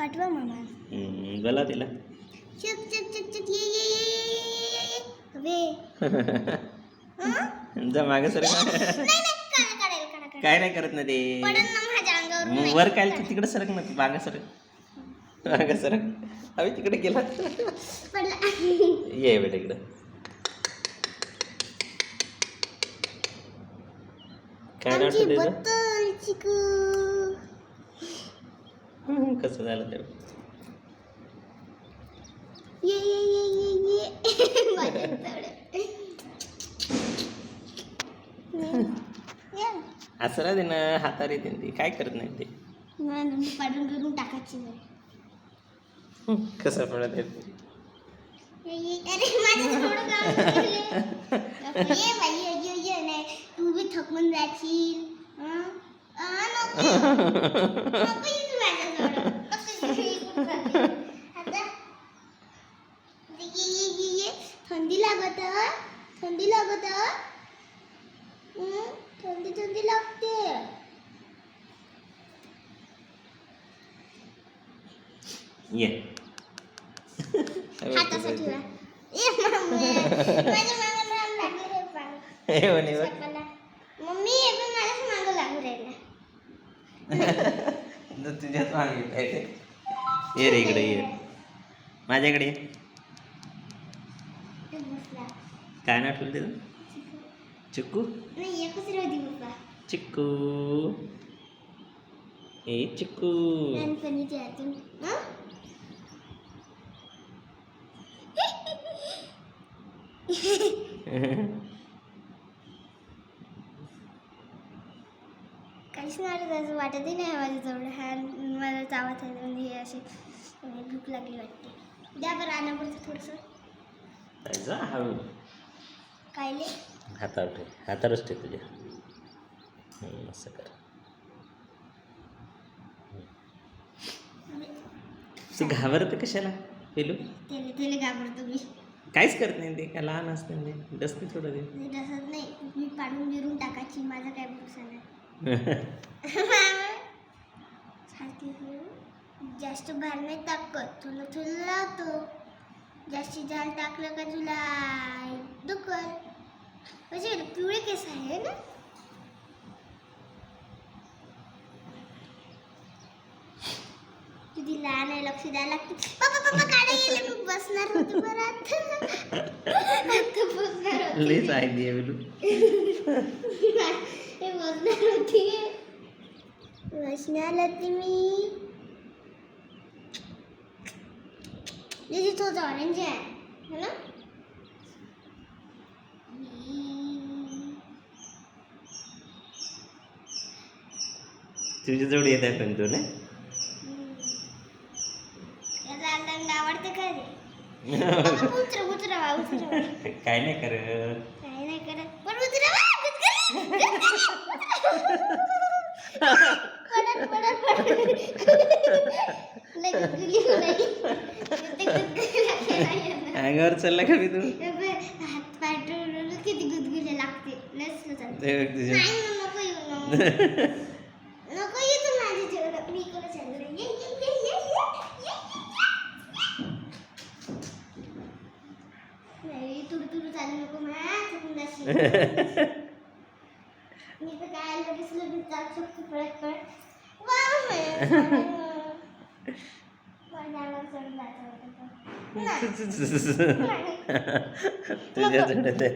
पाठवा मामा. बोला तिला. चक चक चक चक ये ये ये अबे जा मागे सर. काय नाही करत ना ते. वर काय तिकडे सरक ना. मागे सरक. मागे सरक. अभि तिकडे गेला. ये बेटा इकडं. काय नाव कसं झालं ते. ये ये ये ये ये असं राहते ना हातावर येते ते. काय करत नाही ते. पाडून करून टाकायची. कसं पडत येते. अरे माझं थोडं काम केलं. ये बाई ये नाही तू बी थकून जाशील. नको ये तू माझ्याजवळ. आता ये थंडी लागत. थंडी लागत. थंडी लागते. ये हातासाठी माझ्या मागे लागले हे पाणी. मम्मी हे पण माझ्याच मागं लागू राहिला. तुझ्याच मागे ये रे इकडे ये. माझ्याकडे ये. काय नाव ठेवलं त्याचं. चिक्कू नाही एकच रोधी बाबा. चिक्कू. ए चिक्कू. लहानपणीच्या आतून काहीच नाही असं वाटतही नाही माझ्याजवळ. मला चावत आहे म्हणजे हे असे भूक लागली वाटते. द्या बरं आणा पडतं थोडंसं. जा हळू. कायले हातावर ठेव. हातावरच ठेव तुझ्या. असं कर. तू घाबरत कशाला पेलू. त्याला घाबरतो मी. काहीच करत नाही ते. काय लहान असते ते डसते थोडं ते. डसत नाही. मी पाडून बिरून टाकायची. माझा काय भरोसा नाही. जास्त भार नाही टाकत. तुला तो जास्ती झाल टाकलं का तुला दुखल. म्हणजे पिवळे केस आहे ना. तुझी लहान आहे लक्ष द्यायला लागते. पप्पा काढा येईल. मी बसणार होते बरं आता बसणार होते. लईच आयडिया बेलू. हे बसणार होती. बसणार होती मी. दीदी तोच ऑरेंज आहे है ना. तुझ्या जवळ येत आहे पण तो ना. याचा अंदाज आवडते का रे. उतरा काय नाही करत. काय नाही करत पण उतरा. अंगावर चालला का मी तू. हात पाय किती गुदगुले लागते. नसलं चालते. तुझ्या नको ये तू माझ्या जेवढं. मी इकडे चालू ये. नाही तुडू चालू नको. चुकून जाशील. मी तर काय लगेच चालू शकतो पळत. तुझ्या जवळ हातात नाही.